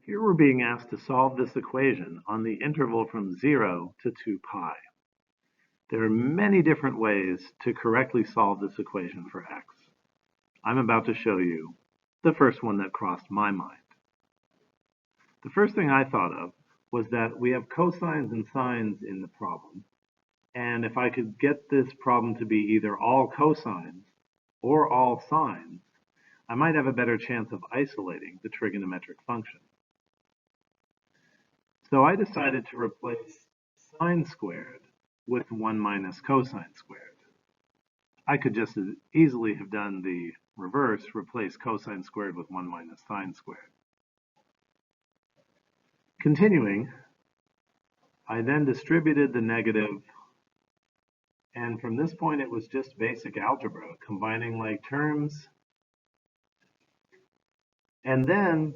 Here we're being asked to solve this equation on the interval from 0 to 2 pi. There are many different ways to correctly solve this equation for x. I'm about to show you the first one that crossed my mind. The first thing I thought of was that we have cosines and sines in the problem, and if I could get this problem to be either all cosines or all sines, I might have a better chance of isolating the trigonometric function. So I decided to replace sine squared with 1 minus cosine squared. I could just as easily have done the reverse, replace cosine squared with 1 minus sine squared. Continuing, I then distributed the negative, and from this point it was just basic algebra, combining like terms, and then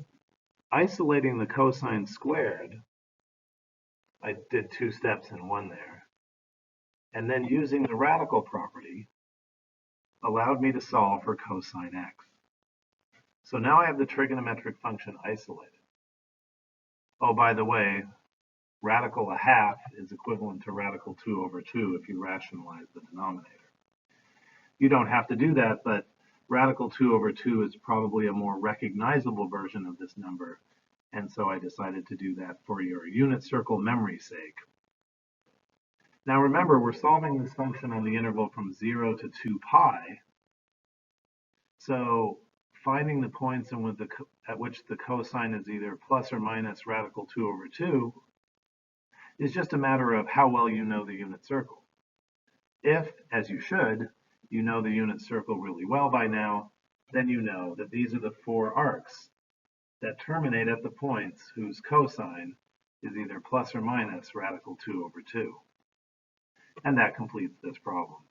isolating the cosine squared. I did 2 steps in one there. And then using the radical property allowed me to solve for cosine x. So now I have the trigonometric function isolated. Oh, by the way, radical 1/2 is equivalent to radical 2 over 2 if you rationalize the denominator. You don't have to do that, but radical 2 over 2 is probably a more recognizable version of this number, and so I decided to do that for your unit circle memory's sake. Now remember, we're solving this function on the interval from 0 to 2 pi, so finding the points at which the cosine is either plus or minus radical 2 over 2 is just a matter of how well you know the unit circle. If, as you should, you know the unit circle really well by now, then you know that these are the 4 arcs that terminate at the points whose cosine is either plus or minus radical 2 over 2. And that completes this problem.